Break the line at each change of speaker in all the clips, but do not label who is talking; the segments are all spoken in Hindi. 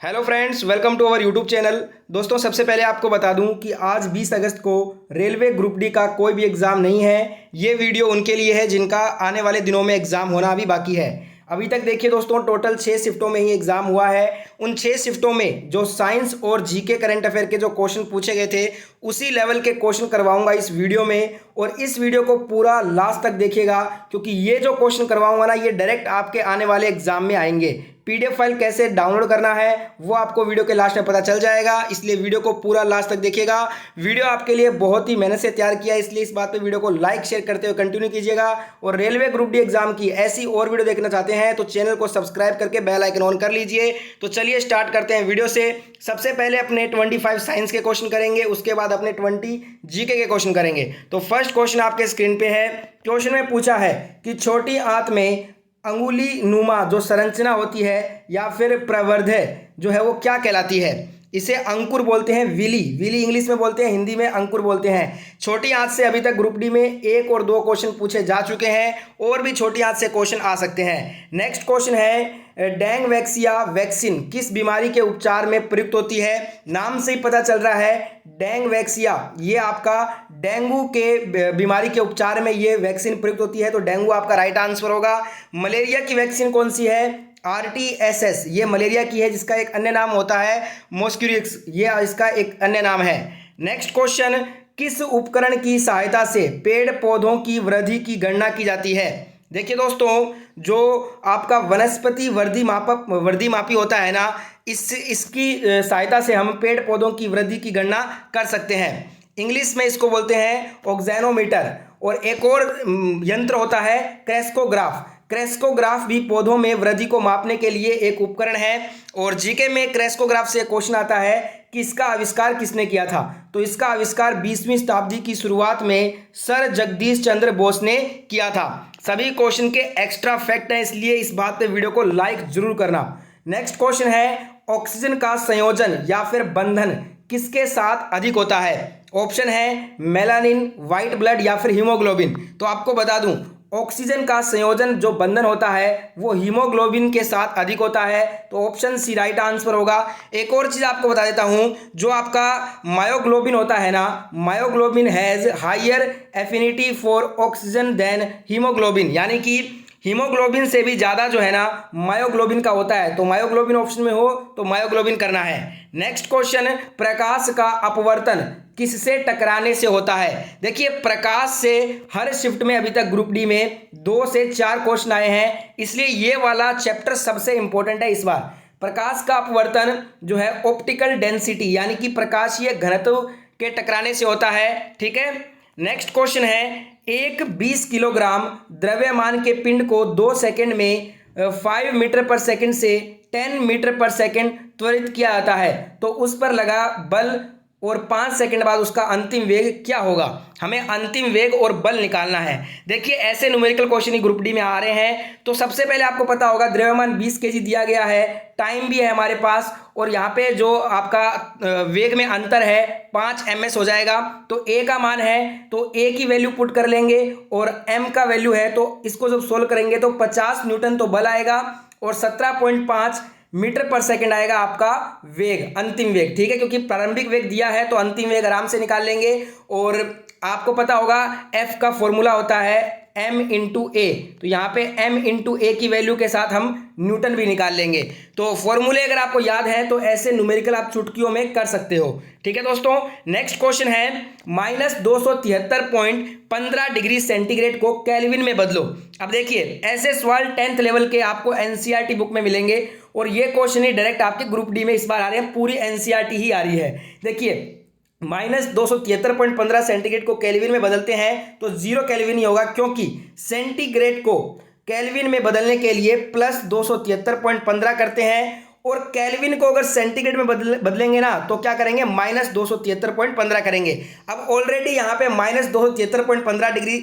Hello friends, welcome to our YouTube channel. दोस्तों, सबसे पहले आपको बता दूं कि आज 20 अगस्त को रेलवे ग्रुप डी का कोई भी एग्ज़ाम नहीं है। ये वीडियो उनके लिए है जिनका आने वाले दिनों में एग्ज़ाम होना अभी बाकी है। अभी तक देखिए दोस्तों, टोटल 6 शिफ्टों में ही एग्ज़ाम हुआ है। उन 6 शिफ्टों में जो साइंस और जीके करंट अफेयर के जो क्वेश्चन पूछे गए थे, उसी लेवल के क्वेश्चन करवाऊंगा इस वीडियो में। और इस वीडियो को पूरा लास्ट तक देखिएगा, क्योंकि ये जो क्वेश्चन करवाऊंगा ना, ये डायरेक्ट आपके आने वाले एग्जाम में आएंगे। पीडीएफ फाइल कैसे डाउनलोड करना है वो आपको वीडियो के लास्ट में पता चल जाएगा, इसलिए वीडियो को पूरा लास्ट तक देखिएगा। वीडियो आपके लिए बहुत ही मेहनत से तैयार किया है, इसलिए इस बात पे वीडियो को लाइक शेयर करते हुए कंटिन्यू कीजिएगा। और रेलवे ग्रुप डी एग्जाम की ऐसी और वीडियो देखना चाहते हैं तो चैनल को सब्सक्राइब करके बेल आइकन ऑन कर लीजिए। तो चलिए स्टार्ट करते हैं वीडियो से। सबसे पहले अपने 25 साइंस के क्वेश्चन करेंगे, उसके बाद अपने 20 जीके के क्वेश्चन करेंगे। तो फर्स्ट क्वेश्चन आपके स्क्रीन पे है। क्वेश्चन में पूछा है कि छोटी आंत में अंगुली नुमा जो संरचना होती है या फिर प्रवर्ध जो है वो क्या कहलाती है। इसे अंकुर बोलते हैं, विली विली इंग्लिश में बोलते हैं, हिंदी में अंकुर बोलते हैं। छोटी आंत से अभी तक ग्रुप डी में 1 और 2 क्वेश्चन पूछे जा चुके हैं, और भी छोटी आंत से क्वेश्चन आ सकते हैं। नेक्स्ट क्वेश्चन है, डेंगवैक्सिया वैक्सीन किस बीमारी के उपचार में प्रयुक्त होती है। नाम से ही पता चल रहा है, डेंगवैक्सिया ये आपका डेंगू के बीमारी के उपचार में ये वैक्सीन प्रयुक्त होती है, तो डेंगू आपका राइट आंसर होगा। मलेरिया की वैक्सीन कौन सी है। आरटीएसएस ये मलेरिया की है, जिसका एक अन्य नाम होता है मॉस्क्यूरिक्स, ये इसका एक अन्य नाम है। नेक्स्ट क्वेश्चन, किस उपकरण की सहायता से पेड़ पौधों की वृद्धि की गणना की जाती है। देखिए दोस्तों, जो आपका वनस्पति वृद्धि मापी होता है ना, इसकी सहायता से हम पेड़ पौधों की वृद्धि की गणना कर सकते हैं। इंग्लिश में इसको बोलते हैं ऑक्जेनोमीटर। और एक और यंत्र होता है क्रेस्कोग्राफ। क्रेस्कोग्राफ भी पौधों में वृद्धि को मापने के लिए एक उपकरण है। और जीके में क्रेस्कोग्राफ से क्वेश्चन आता है कि इसका आविष्कार किसने किया था। तो इसका आविष्कार 20वीं शताब्दी की शुरुआत में सर जगदीश चंद्र बोस ने किया था। सभी क्वेश्चन के एक्स्ट्रा फैक्ट हैं, इसलिए इस बात पे वीडियो को लाइक जरूर करना। नेक्स्ट क्वेश्चन है, ऑक्सीजन का संयोजन या फिर बंधन किसके साथ अधिक होता है। ऑप्शन है मेलानिन, व्हाइट ब्लड या फिर हीमोग्लोबिन। तो आपको बता दूं, ऑक्सीजन का संयोजन जो बंधन होता है वो हीमोग्लोबिन के साथ अधिक होता है, तो ऑप्शन सी राइट आंसर होगा। एक और चीज आपको बता देता हूं, जो आपका मायोग्लोबिन होता है ना, myoglobin has higher affinity for oxygen than haemoglobin, यानी कि हीमोग्लोबिन से भी ज़्यादा जो है ना मायोग्लोबिन का होता है। तो मायोग्लोबिन ऑप्शन में हो तो मायोग्लोबिन करना है। नेक्स्ट क्वेश्चन, प्रकाश का अपवर्तन किससे टकराने से होता है। देखिए, प्रकाश से हर शिफ्ट में अभी तक ग्रुप डी में 2 से 4 क्वेश्चन आए हैं, इसलिए ये वाला चैप्टर सबसे इंपॉर्टेंट है इस बार। प्रकाश का अपवर्तन जो है ऑप्टिकल डेंसिटी यानी कि प्रकाशीय घनत्व के टकराने से होता है, ठीक है। नेक्स्ट क्वेश्चन है, एक 20 किलोग्राम द्रव्यमान के पिंड को 2 सेकंड में 5 मीटर पर सेकंड से 10 मीटर पर सेकंड त्वरित किया जाता है, तो उस पर लगा बल और 5 सेकंड बाद उसका अंतिम वेग क्या होगा। हमें अंतिम वेग और बल निकालना है। देखिए, ऐसे न्यूमेरिकल क्वेश्चन ही ग्रुप डी में आ रहे हैं। तो सबसे पहले आपको पता होगा द्रव्यमान 20 केजी दिया गया है, टाइम भी है हमारे पास, और यहाँ पे जो आपका वेग में अंतर है 5 ms हो जाएगा। तो ए का मान है तो ए की वैल्यू पुट कर लेंगे, और एम का वैल्यू है तो इसको जब सोल्व करेंगे तो 50 न्यूटन तो बल आएगा, और 17.5 मीटर पर सेकंड आएगा आपका वेग, अंतिम वेग, ठीक है। क्योंकि प्रारंभिक वेग दिया है तो अंतिम वेग आराम से निकाल लेंगे। और आपको पता होगा एफ का फॉर्मूला होता है m इंटू ए, तो यहाँ पे m इंटू ए की वैल्यू के साथ हम न्यूटन भी निकाल लेंगे। तो फॉर्मूले अगर आपको याद है तो ऐसे न्यूमेरिकल आप चुटकियों में कर सकते हो, ठीक है दोस्तों। नेक्स्ट क्वेश्चन है, -273.15 डिग्री सेंटीग्रेड को केल्विन में बदलो। अब देखिए, ऐसे सवाल 10th लेवल के आपको एनसीईआरटी बुक में मिलेंगे, और ये क्वेश्चन ही डायरेक्ट आपके ग्रुप डी में इस बार आ रहे हैं, पूरी एनसीईआरटी ही आ रही है। देखिए, -273.15 सेंटीग्रेड को केल्विन में बदलते हैं तो 0 केल्विन ही होगा, क्योंकि सेंटीग्रेड को केल्विन में बदलने के लिए +273.15 करते हैं, और केल्विन को अगर सेंटीग्रेड में बदलेंगे ना तो क्या करेंगे, -273.15 करेंगे। अब ऑलरेडी यहाँ पे -273.15 डिग्री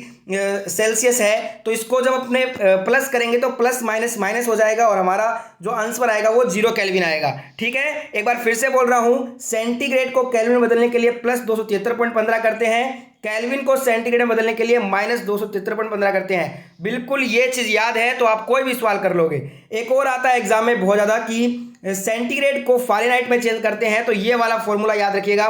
सेल्सियस है, तो इसको जब अपने प्लस करेंगे तो प्लस माइनस माइनस हो जाएगा, और हमारा जो आंसर आएगा वो 0 केल्विन आएगा, ठीक है। एक बार फिर से बोल रहा हूँ, सेंटीग्रेड को केल्विन में बदलने के लिए +273.15 करते हैं, केल्विन को सेंटीग्रेड में बदलने के लिए -273.15 करते हैं। बिल्कुल ये चीज याद है तो आप कोई भी सवाल कर लोगे। एक और आता है एग्जाम में बहुत ज्यादा कि सेंटीग्रेड को फ़ारेनहाइट में चेंज करते हैं तो ये वाला फॉर्मूला याद रखिएगा,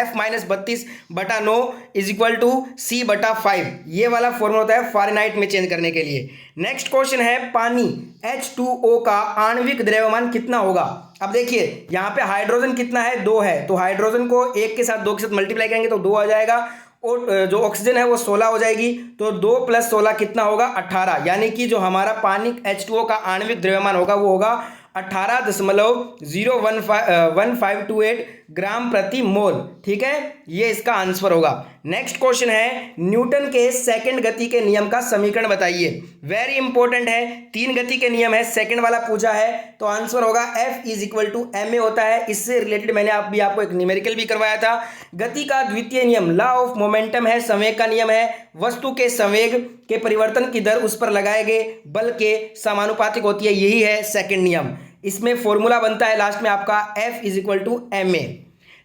F-32/9 is equal to C/5। ये वाला फॉर्मूला होता है फ़ारेनहाइट में चेंज करने के लिए। नेक्स्ट क्वेश्चन है पानी H2O का आणविक द्रव्यमान कितना होगा। अब देखिए यहाँ पे हाइड्रोजन कितना है, 2 है, तो हाइड्रोजन को 1 के साथ 2 के साथ मल्टीप्लाई करेंगे तो 2 आ जाएगा, और जो ऑक्सीजन है वो 16 हो जाएगी, तो 2 + 16 कितना होगा, 18। यानी कि जो हमारा पानी H2O का आणविक द्रव्यमान होगा वो होगा 18.01528 ग्राम प्रति मोल। ठीक है, ये इसका आंसर होगा। नेक्स्ट क्वेश्चन है न्यूटन के सेकंड गति के नियम का समीकरण बताइए। वेरी इंपॉर्टेंट है, 3 गति के नियम है, सेकंड वाला पूछा है तो आंसर होगा F = ma होता है। इससे रिलेटेड मैंने आपको एक न्यूमेरिकल भी करवाया था। गति का द्वितीय नियम लॉ ऑफ मोमेंटम है, संवेग का नियम है। वस्तु के संवेग के परिवर्तन की दर उस पर लगाए गए बल के समानुपातिक होती है, यही है सेकंड नियम। इसमें फॉर्मूला बनता है लास्ट में आपका F = ma।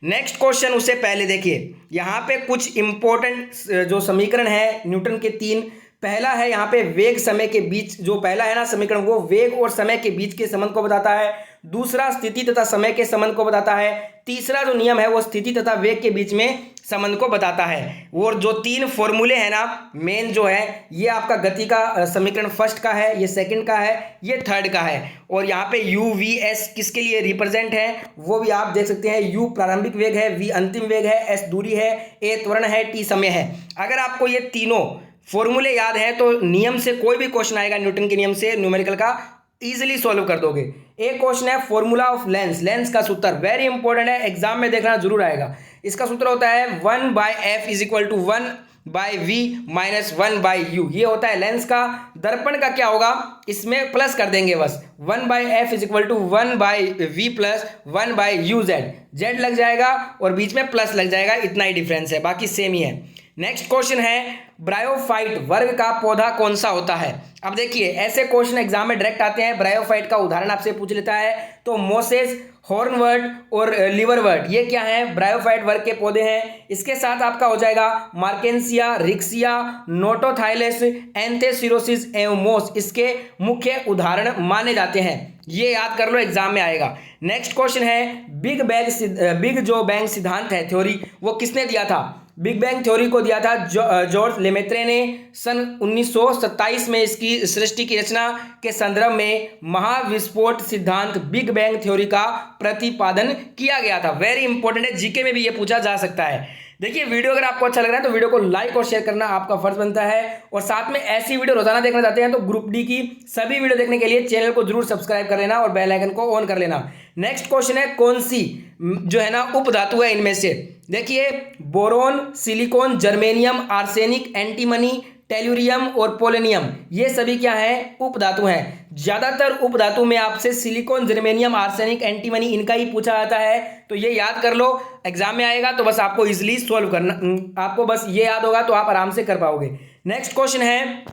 नेक्स्ट क्वेश्चन, उससे पहले देखिए यहाँ पे कुछ इंपॉर्टेंट जो समीकरण है न्यूटन के 3। पहला है यहाँ पे वेग समय के बीच, जो पहला है ना समीकरण वो वेग और समय के बीच के संबंध को बताता है। दूसरा स्थिति तथा समय के संबंध को बताता है। तीसरा जो नियम है वो स्थिति तथा वेग के बीच में संबंध को बताता है। और जो 3 फॉर्मूले हैं ना मेन जो है, ये आपका गति का समीकरण फर्स्ट का है, ये सेकंड का है, ये थर्ड का है। और यहाँ पे UVS किसके लिए रिप्रेजेंट है वो भी आप देख सकते हैं। U प्रारंभिक वेग है, V अंतिम वेग है, S दूरी है, A त्वरण है, T समय है। अगर आपको ये तीनों फॉर्मूले याद हैं तो नियम से कोई भी क्वेश्चन आएगा न्यूटन के नियम से न्यूमेरिकल का इजीली सॉल्व कर दोगे। एक क्वेश्चन है फॉर्मूला ऑफ लेंस, लेंस का सूत्र वेरी इंपॉर्टेंट है, एग्जाम में देखना जरूर आएगा। इसका सूत्र होता है 1/f = 1/v - 1/u। ये होता है लेंस का। दर्पण का क्या होगा, इसमें प्लस कर देंगे बस, 1/f = 1/v + 1/uz। z लग जाएगा और बीच में प्लस लग जाएगा, इतना ही डिफरेंस है, बाकी सेम ही है। नेक्स्ट क्वेश्चन है ब्रायोफाइट वर्ग का पौधा कौन सा होता है। अब देखिए ऐसे क्वेश्चन एग्जाम में डायरेक्ट आते हैं। ब्रायोफाइट का उदाहरण आपसे पूछ लेता है तो मोसेस, हॉर्नवर्ट और लिवरवर्ट, ये क्या है, ब्रायोफाइट वर्ग के पौधे हैं। इसके साथ आपका हो जाएगा मार्केंसिया, रिक्सिया, नोटोथाइलस, एंथेसिरोसिस एवं मोस, इसके मुख्य उदाहरण माने जाते हैं। ये याद कर लो, एग्जाम में आएगा। नेक्स्ट क्वेश्चन है बिग बैंग सिद्धांत है थ्योरी, वो किसने दिया था। बिग बैंग थ्योरी को दिया था जॉर्ज लेमेत्रे ने। सन 1927 में इसकी सृष्टि की रचना के संदर्भ में महाविस्फोट सिद्धांत बिग बैंग थ्योरी का प्रतिपादन किया गया था। वेरी इंपॉर्टेंट है, जीके में भी ये पूछा जा सकता है। देखिए वीडियो अगर आपको अच्छा लग रहा है तो वीडियो को लाइक और शेयर करना आपका फर्ज बनता है, और साथ में ऐसी वीडियो रोजाना देखना चाहते हैं तो ग्रुप डी की सभी वीडियो देखने के लिए चैनल को जरूर सब्सक्राइब कर लेना और बेल आइकन को ऑन कर लेना। नेक्स्ट क्वेश्चन है कौन सी जो है ना उपधातु है इनमें से। देखिए boron, silicon, germanium, arsenic, antimony, tellurium और पोलोनियम, ये सभी क्या है, उपधातु हैं। ज्यादातर उपधातु में आपसे सिलिकॉन, जर्मेनियम, आर्सेनिक, एंटीमनी इनका ही पूछा जाता है, तो ये याद कर लो, एग्जाम में आएगा तो बस आपको इजीली सॉल्व करना, आपको बस ये याद होगा तो आप आराम से कर पाओगे। नेक्स्ट क्वेश्चन है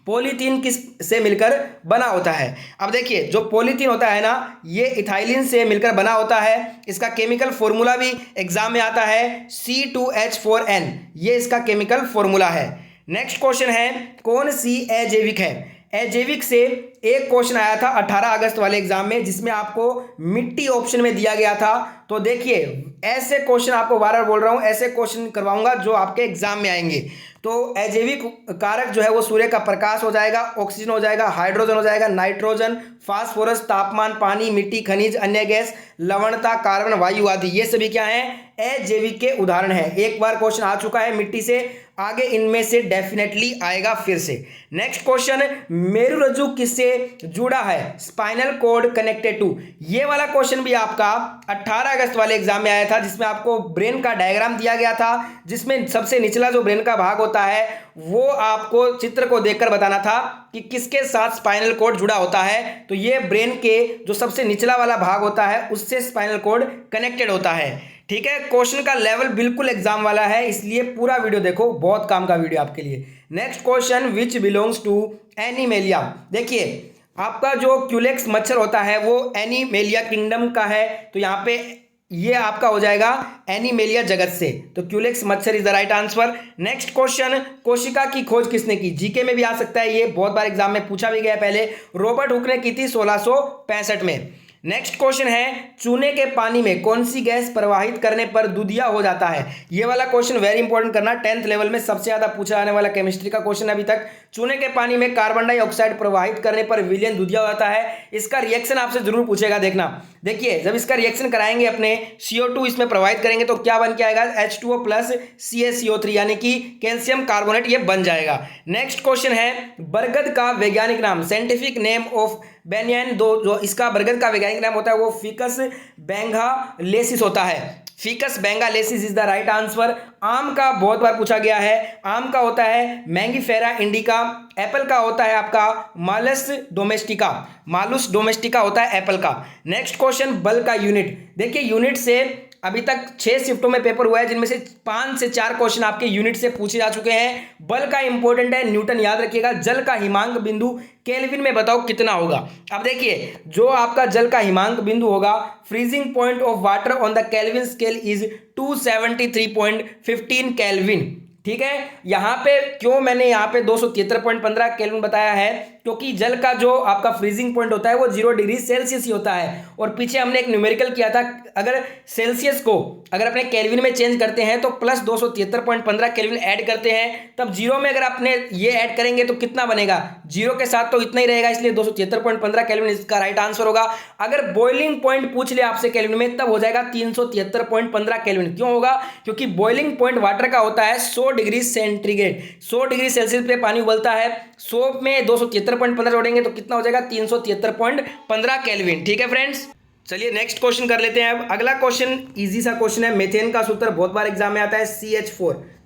पॉलीथीन किस से मिलकर बना होता है। अब देखिए जो पॉलीथीन होता है ना, ये इथाइलिन से मिलकर बना होता है। इसका केमिकल फॉर्मूला भी एग्जाम में आता है, C2H4n, ये इसका केमिकल फॉर्मूला है। नेक्स्ट क्वेश्चन है कौन सी अजैविक है। अजैविक से एक क्वेश्चन आया था 18 अगस्त वाले एग्जाम में, जिसमें आपको मिट्टी ऑप्शन में दिया गया था। तो देखिए ऐसे क्वेश्चन आपको बार बार बोल रहा हूं, ऐसे क्वेश्चन करवाऊंगा जो आपके एग्जाम में आएंगे। तो अजैविक कारक जो है वो सूर्य का प्रकाश हो जाएगा, ऑक्सीजन हो जाएगा, हाइड्रोजन हो जाएगा, नाइट्रोजन, फास्फोरस, तापमान, पानी, मिट्टी, खनिज, अन्य गैस, लवणता, कार्बन, वायु आदि, ये सभी क्या है, अजैविक के उदाहरण है। एक बार क्वेश्चन आ चुका है मिट्टी से, आगे इनमें से डेफिनेटली आएगा फिर से। नेक्स्ट क्वेश्चन, मेरुरज्जु किससे जुड़ा है, स्पाइनल कॉर्ड कनेक्टेड टू। ये वाला क्वेश्चन भी आपका 18 अगस्त वाले एग्जाम में आया था, जिसमें आपको ब्रेन का डायग्राम दिया गया था, जिसमें सबसे निचला जो ब्रेन का भाग होता है वो आपको चित्र को देखकर बताना था कि किसके साथ स्पाइनल कॉर्ड जुड़ा होता है। तो ये ब्रेन के जो सबसे निचला वाला भाग होता है उससे स्पाइनल कॉर्ड कनेक्टेड होता है। ठीक है, क्वेश्चन का लेवल बिल्कुल एग्जाम वाला है, इसलिए पूरा वीडियो देखो, बहुत काम का वीडियो आपके लिए। Next question, which belongs to Animalia. देखिए आपका जो क्यूलेक्स मच्छर होता है वो एनिमेलिया किंगडम का है, तो यहाँ पे ये आपका हो जाएगा एनिमेलिया जगत से, तो क्यूलेक्स मच्छर is the right answer. Next question, कोशिका की खोज किसने की। जीके में भी आ सकता है, ये बहुत बार एग्जाम में पूछा भी गया है पहले। रॉबर्ट हुक ने की थी 1665 में। नेक्स्ट क्वेश्चन है, चूने के पानी में कौन सी गैस प्रवाहित करने पर दूधिया हो जाता है। ये वाला क्वेश्चन वेरी इंपॉर्टेंट करना, 10th लेवल में सबसे ज्यादा पूछा जाने वाला केमिस्ट्री का क्वेश्चन अभी तक। चूने के पानी में कार्बन डाइऑक्साइड प्रवाहित करने पर विलयन दूधिया हो जाता है। इसका रिएक्शन आपसे जरूर पूछेगा, देखना। देखिए, जब इसका रिएक्शन कराएंगे अपने, CO2 इसमें प्रवाहित करेंगे तो क्या बन के आएगा, H2O प्लस CaCO3 यानी कि कैल्शियम कार्बोनेट, ये बन जाएगा। नेक्स्ट क्वेश्चन है, बरगद का वैज्ञानिक नाम, साइंटिफिक नेम ऑफ बेनियन, जो इसका बरगद का वैज्ञानिक नाम होता है वो फिकस बेंगालेसिस होता है। Ficus benghalensis is the right answer. आम का बहुत बार पूछा गया है, आम का होता है मैंगीफेरा इंडिका। एप्पल का होता है आपका मालस डोमेस्टिका, मालुस डोमेस्टिका होता है एप्पल का। नेक्स्ट क्वेश्चन, बल का यूनिट। देखिए, यूनिट से अभी तक 6 शिफ्टों में पेपर हुआ है, जिनमें से 5 से 4 क्वेश्चन आपके यूनिट से पूछे जा चुके हैं। बल का इंपॉर्टेंट है, न्यूटन याद रखिएगा। जल का हिमांक बिंदु केल्विन में बताओ कितना होगा। अब देखिए, जो आपका जल का हिमांक बिंदु होगा, freezing point of water on the kelvin scale is 273.15 kelvin. ठीक है, यहाँ पे क्यों मैंने यहाँ पे 273.15 केल्विन बताया है, क्योंकि जल का जो आपका फ्रीजिंग पॉइंट होता है वो 0 डिग्री सेल्सियस ही होता है। और पीछे हमने एक न्यूमेरिकल किया था, अगर सेल्सियस को अगर अपने केल्विन में चेंज करते हैं तो प्लस 273.15 केल्विन ऐड करते हैं, तब जीरो में अगर अपने ये ऐड करेंगे तो कितना बनेगा, जीरो के साथ तो इतना ही रहेगा, इसलिए 273.15 केल्विन इसका राइट आंसर होगा। अगर बॉइलिंग पॉइंट पूछ ले आपसे केल्विन में, तब हो जाएगा 373.15 केल्विन। क्यों होगा, क्योंकि बॉइलिंग पॉइंट वाटर का होता है 100 डिग्री सेंटीग्रेड, 100 डिग्री सेल्सियस पे पानी उबलता है। 100 में 273.15 जोड़ेंगे तो कितना हो जाएगा, 373.15 केल्विन। ठीक है फ्रेंड्स, चलिए नेक्स्ट क्वेश्चन कर लेते हैं। अब अगला क्वेश्चन इजी सा क्वेश्चन है, मेथेन का सूत्र बहुत बार एग्जाम में आता है,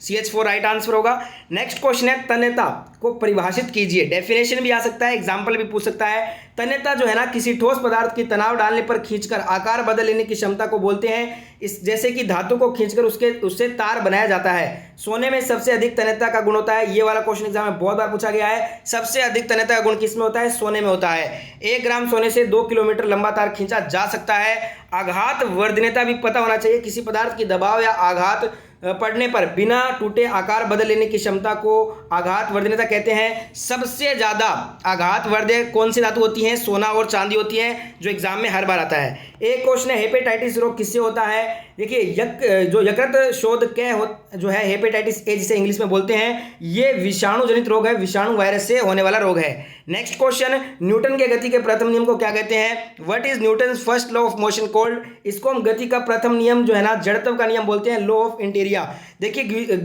CH4 राइट आंसर होगा। नेक्स्ट क्वेश्चन है, तन्यता को परिभाषित कीजिए। डेफिनेशन भी आ सकता है, एग्जाम्पल भी पूछ सकता है। तन्यता जो है ना, किसी ठोस पदार्थ की तनाव डालने पर खींचकर आकार बदल लेने की क्षमता को बोलते हैं। इस जैसे कि धातु को खींचकर उससे तार बनाया जाता है। सोने में सबसे अधिक तन्यता का गुण होता है, ये वाला क्वेश्चन एग्जाम में बहुत बार पूछा गया है। सबसे अधिक तन्यता का गुण किसमें होता है, सोने में होता है। 1 ग्राम सोने से 2 किलोमीटर लंबा तार खींचा जा सकता है। आघात वर्धनीयता भी पता होना चाहिए, किसी पदार्थ की दबाव या आघात पड़ने पर बिना टूटे आकार बदल लेने की क्षमता को आघात वर्धनीयता कहते हैं। सबसे ज्यादा आघात वर्धक कौन सी धातु होती है, सोना और चांदी होती है, जो एग्जाम में हर बार आता है। एक क्वेश्चन है, हेपेटाइटिस रोग किससे होता है। देखिए, जो यकृत शोध जो है हेपेटाइटिस ए जिसे इंग्लिश में बोलते हैं, ये विषाणु जनित रोग है, विषाणु वायरस से होने वाला रोग है। नेक्स्ट क्वेश्चन, न्यूटन के गति के प्रथम नियम को क्या कहते हैं। What is Newton first law of motion called. इसको हम गति का प्रथम नियम जो है ना, जड़त्व का नियम बोलते हैं, लॉ ऑफ इंटीरिया। देखिए,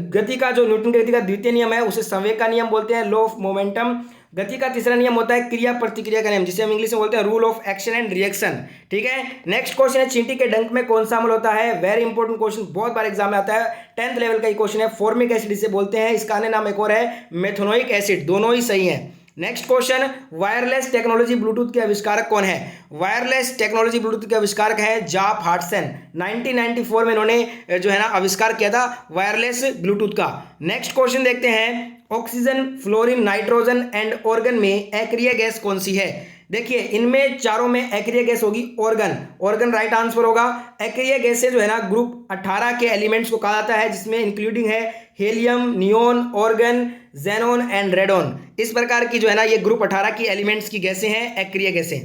गति का जो न्यूटन की गति का द्वितीय नियम है उसे संवेग का नियम बोलते हैं, लॉ ऑफ मोमेंटम। गति का तीसरा नियम होता है क्रिया प्रतिक्रिया का नियम, जिसे हम इंग्लिश में बोलते हैं rule of action and reaction. ठीक है, नेक्स्ट क्वेश्चन है, चींटी के डंक में कौन सा अम्ल होता है। वेरी इंपॉर्टेंट क्वेश्चन, बहुत बार एग्जाम में आता है, 10th लेवल का ही क्वेश्चन है। फॉर्मिक एसिड इसे बोलते हैं, इसका अन्य नाम एक और है मेथनोइक एसिड, दोनों ही सही है। Next question, wireless technology Bluetooth के आविष्कारक कौन है। वायरलेस टेक्नोलॉजी ब्लूटूथ के आविष्कारक है जाप हार्टसन। 1994 में इन्होंने जो है ना आविष्कार किया था वायरलेस ब्लूटूथ का। नेक्स्ट क्वेश्चन देखते हैं, oxygen, fluorine, nitrogen and organ में अक्रिय गैस कौन सी है। देखिए, इनमें चारों में अक्रिय गैस होगी ऑर्गन राइट आंसर होगा। अक्रिय गैस से जो है ना ग्रुप 18 के एलिमेंट्स को कहा जाता है, जिसमें इंक्लूडिंग है helium, neon, organ, xenon and radon. इस प्रकार की जो है ना ये ग्रुप 18 की एलिमेंट्स की गैसें हैं, अक्रिय गैसें।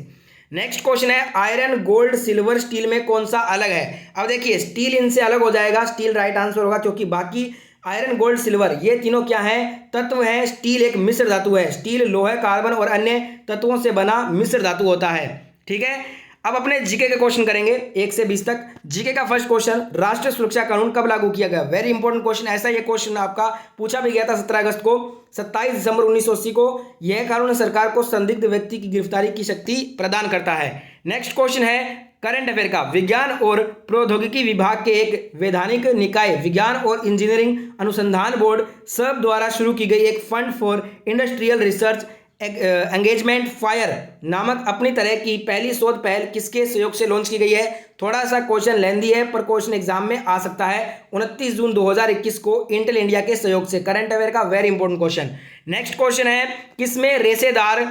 नेक्स्ट क्वेश्चन है, आयरन, गोल्ड, सिल्वर, स्टील में कौन सा अलग है। अब देखिए, स्टील इनसे अलग हो जाएगा, स्टील राइट आंसर होगा, क्योंकि बाकी आयरन, गोल्ड, सिल्वर ये तीनों क्या हैं, तत्व हैं। स्टील एक मिश्र धातु है, स्टील लोहे, कार्बन और अन्य तत्वों से बना मिश्र धातु होता है। ठीक है, अब अपने जीके के क्वेश्चन करेंगे 1 से 20 तक। जीके का फर्स्ट क्वेश्चन, राष्ट्रीय सुरक्षा कानून कब लागू किया गया। वेरी इंपॉर्टेंट क्वेश्चन, ऐसा ये क्वेश्चन आपका पूछा भी गया था 17 अगस्त को, 27 दिसंबर 1980 को। यह कानून सरकार को संदिग्ध व्यक्ति की गिरफ्तारी की शक्ति प्रदान करता है। नेक्स्ट क्वेश्चन है, करंट अफेयर का, विज्ञान और प्रौद्योगिकी विभाग के एक वैधानिक निकाय विज्ञान और इंजीनियरिंग अनुसंधान बोर्ड सब द्वारा शुरू की गई एक fund for industrial research engagement fire नामक अपनी तरह की पहली शोध पहल किसके सहयोग से लॉन्च की गई है। थोड़ा सा क्वेश्चन लेंदी है, पर क्वेश्चन एग्जाम में आ सकता है। 29 जून 2021 को इंटेल इंडिया के सहयोग से, करंट अफेयर का very important question. Next question है, किसमें रेशेदार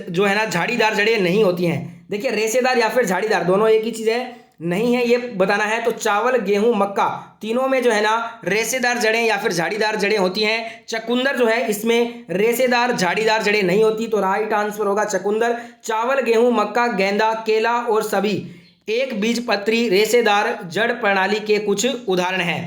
जो है ना झाड़ीदार जड़ें नहीं होती हैं। देखिए, रेशेदार या फिर झाड़ीदार दोनों एक ही चीज है। नहीं है ये बताना है। तो चावल, गेहूं, मक्का तीनों में जो है ना रेशेदार जड़ें या फिर झाड़ीदार जड़ें होती हैं। चुकंदर जो है इसमें रेशेदार झाड़ीदार जड़ें नहीं होती। तो राइट आंसर होगा चुकंदर। चावल, गेहूं, मक्का, गेंदा, केला और सभी एक बीजपत्री रेशेदार जड़ प्रणाली के कुछ उदाहरण हैं।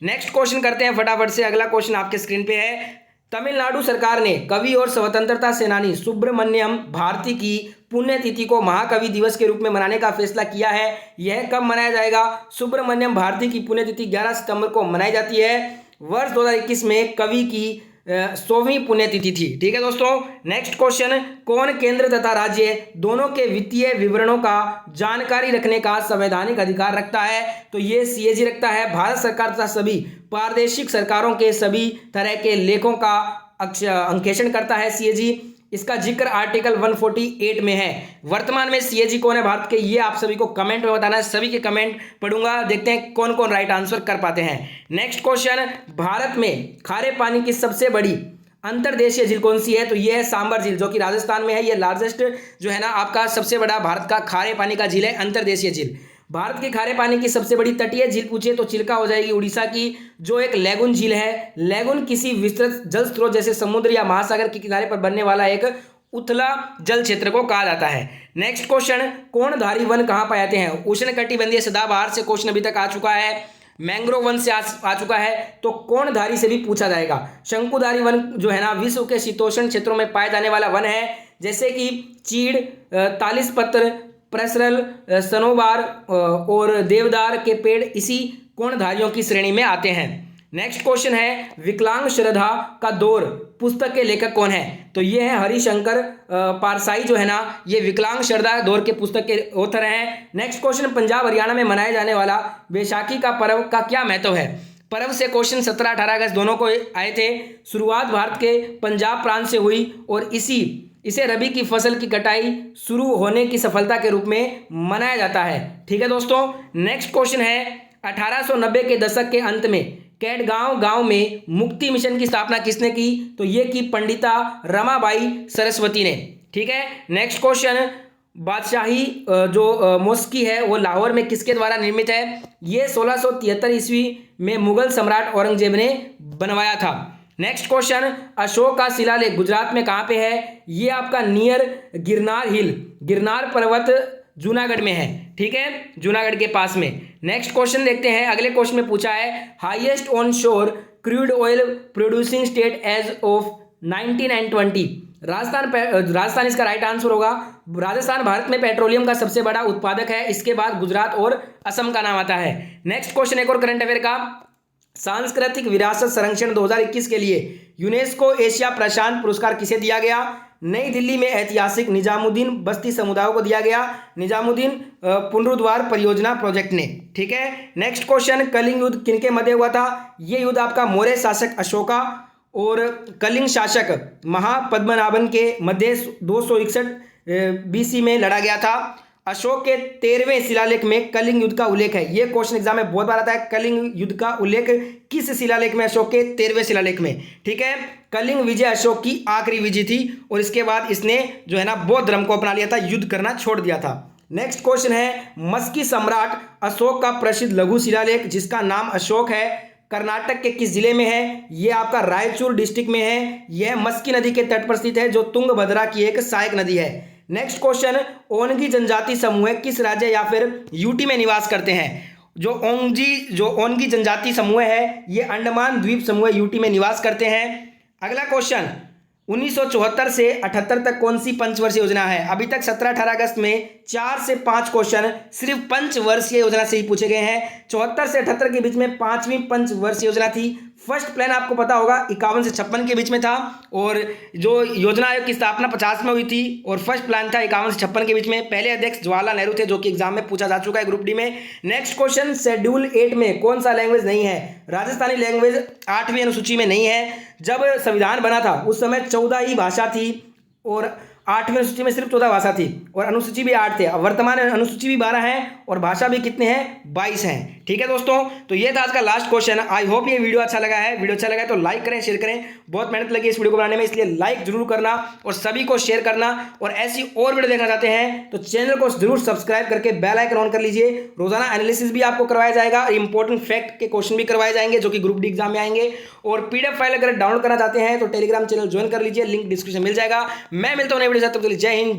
नेक्स्ट क्वेश्चन करते हैं फटाफट से। अगला क्वेश्चन आपके स्क्रीन पे है। तमिलनाडु सरकार ने कवि और स्वतंत्रता सेनानी सुब्रमण्यम भारती की पुण्यतिथि को महाकवि दिवस के रूप में मनाने का फैसला किया है। यह कब मनाया जाएगा? सुब्रमण्यम भारती की पुण्यतिथि 11 सितंबर को मनाई जाती है। वर्ष 2021 में कवि की 100वीं पुण्यतिथि थी। ठीक है दोस्तों। नेक्स्ट क्वेश्चन, कौन केंद्र तथा राज्य दोनों के वित्तीय विवरणों का जानकारी रखने का संवैधानिक अधिकार रखता है? तो ये सीएजी रखता है। भारत सरकार तथा सभी प्रादेशिक सरकारों के सभी तरह के लेखों का अंकेक्षण करता है सीएजी। इसका जिक्र आर्टिकल 148 में है। वर्तमान में सीएजी कौन है भारत के, ये आप सभी को कमेंट में बताना है। सभी के कमेंट पढ़ूंगा, देखते हैं कौन कौन राइट आंसर कर पाते हैं। नेक्स्ट क्वेश्चन, भारत में खारे पानी की सबसे बड़ी अंतर्देशीय झील कौन सी है? तो ये है सांबर झील, जो कि राजस्थान में है। ये लार्जेस्ट जो है ना आपका सबसे बड़ा भारत का खारे पानी का झील है, अंतर्देशीय झील। भारत के खारे पानी की सबसे बड़ी तटीय झील पूछे तो चिल्का हो जाएगी उड़ीसा की, जो एक लैगून झील है। लैगून किसी विस्तृत जल स्रोत जैसे समुद्र या महासागर के किनारे पर बनने वाला एक उथला जल क्षेत्र को कहा जाता है। नेक्स्ट क्वेश्चन, कोणधारी वन कहाँ पाए जाते हैं? उष्णकटिबंधीय सदाबहार से क्वेश्चन अभी तक आ चुका है। मैंग्रोव वन से आ चुका है। तो कोणधारी से भी पूछा जाएगा। शंकुधारी वन जो है ना विश्व के शीतोष्ण क्षेत्रों में पाए जाने वाला वन है, जैसे कि चीड़, तालिसपत्र, प्रसरल, सनोबार और देवदार के पेड़ इसी कोणधारियों की श्रेणी में आते हैं। नेक्स्ट क्वेश्चन है, विकलांग श्रद्धा का दौर पुस्तक के लेखक कौन है? तो ये है हरिशंकर पारसाई जो है ना, ये विकलांग श्रद्धा दौर के पुस्तक के ऑथर हैं। नेक्स्ट क्वेश्चन, पंजाब हरियाणा में मनाए जाने वाला बैसाखी का पर्व का क्या महत्व है? पर्व से क्वेश्चन 17-18 अगस्त दोनों को आए थे। शुरुआत भारत के पंजाब प्रांत से हुई और इसे रबी की फसल की कटाई शुरू होने की सफलता के रूप में मनाया जाता है। ठीक है दोस्तों। नेक्स्ट क्वेश्चन है, 1890 के दशक के अंत में कैटगांव गांव में मुक्ति मिशन की स्थापना किसने की? तो ये की पंडिता रमाबाई सरस्वती ने। ठीक है। नेक्स्ट क्वेश्चन, बादशाही जो मॉस्की है वो लाहौर में किसके द्वारा निर्मित है? ये 1673 ईस्वी में मुगल सम्राट औरंगजेब ने बनवाया था। नेक्स्ट क्वेश्चन, अशोक का शिलालेख गुजरात में कहाँ पे है? ये आपका नियर गिरनार हिल, गिरनार पर्वत जूनागढ़ में है। ठीक है, जूनागढ़ के पास में। नेक्स्ट क्वेश्चन देखते हैं। अगले क्वेश्चन में पूछा है, highest onshore crude oil producing state as of 1920। Rajasthan इसका राइट आंसर होगा। राजस्थान भारत में पेट्रोलियम का सबसे बड़ा उत्पादक है। इसके बाद गुजरात और असम का नाम आता है। नेक्स्ट क्वेश्चन एक और करंट अफेयर का, सांस्कृतिक विरासत संरक्षण 2021 के लिए यूनेस्को एशिया प्रशांत पुरस्कार किसे दिया गया? नई दिल्ली में ऐतिहासिक निजामुद्दीन बस्ती समुदायों को दिया गया, निजामुद्दीन पुनरुद्धार परियोजना प्रोजेक्ट ने। ठीक है। नेक्स्ट क्वेश्चन, कलिंग युद्ध किनके मध्य हुआ था? ये युद्ध आपका मौर्य शासक अशोका और कलिंग शासक महापद्मनाभन के मध्य 261 BC में लड़ा गया था। अशोक के 13वें शिलालेख में कलिंग युद्ध का उल्लेख है। यह क्वेश्चन एग्जाम में बहुत बार आता है। कलिंग युद्ध का उल्लेख किस शिलालेख में? अशोक के 13वें शिलालेख में। ठीक है। कलिंग विजय अशोक की आखिरी विजय थी और इसके बाद इसने जो है ना बौद्ध धर्म को अपना लिया था, युद्ध करना छोड़ दिया था। नेक्स्ट क्वेश्चन है, मस्की सम्राट अशोक का प्रसिद्ध लघु शिलालेख जिसका नाम अशोक है, कर्नाटक के किस जिले में है? यह आपका रायचूर डिस्ट्रिक्ट में है। यह मस्की नदी के तट पर स्थित है, जो तुंगभद्रा की एक सहायक नदी है। नेक्स्ट क्वेश्चन, ओंगी जनजाति समूह किस राज्य या फिर यूटी में निवास करते हैं? जो ओंगी जनजाति समूह है ये अंडमान द्वीप समूह यूटी में निवास करते हैं। अगला क्वेश्चन, 1974 से 78 तक कौन सी पंचवर्षीय योजना है? अभी तक 17-18 अगस्त में 4 से 5 क्वेश्चन सिर्फ पंचवर्षीय योजना से ही पूछे गए हैं। 74 से 78 के बीच में 5वीं पंचवर्षीय योजना थी। फर्स्ट प्लान आपको पता होगा 51 से 56 के बीच में था और जो योजना आयोग की स्थापना 50 में हुई थी और फर्स्ट प्लान था 51 से 56 के बीच में। पहले अध्यक्ष जवाहरलाल नेहरू थे, जो कि एग्जाम में पूछा जा चुका है ग्रुप डी में। नेक्स्ट क्वेश्चन, शेड्यूल 8 में कौन सा लैंग्वेज नहीं है? राजस्थानी लैंग्वेज 8वीं अनुसूची में नहीं है। जब संविधान बना था उस समय 14 ही भाषा थी और 8वीं अनुसूची में सिर्फ 14 भाषा थी और अनुसूची भी 8 थे। अब वर्तमान अनुसूची भी 12 है और भाषा भी कितने हैं? 22 हैं। ठीक है दोस्तों, तो ये था आज का लास्ट क्वेश्चन। आई होप ये वीडियो अच्छा लगा है। वीडियो अच्छा लगा है तो लाइक करें, शेयर करें। बहुत मेहनत लगी इस वीडियो को बनाने में, इसलिए लाइक जरूर करना और सभी को शेयर करना। और ऐसी और वीडियो देखना चाहते हैं तो चैनल को जरूर सब्सक्राइब करके बेल आइकन ऑन कर लीजिए। रोजाना एनालिसिस भी आपको करवाया जाएगा, इंपॉर्टेंट फैक्ट के क्वेश्चन भी करवाए जाएंगे जो कि ग्रुप डी एग्जाम में आएंगे। और पीडीएफ फाइल अगर डाउनलोड करना चाहते हैं तो टेलीग्राम चैनल ज्वाइन कर लीजिए, लिंक डिस्क्रिप्शन मिल जाएगा। मैं मिलता हूं नई वीडियो के साथ, तब तक के लिए जय हिंद।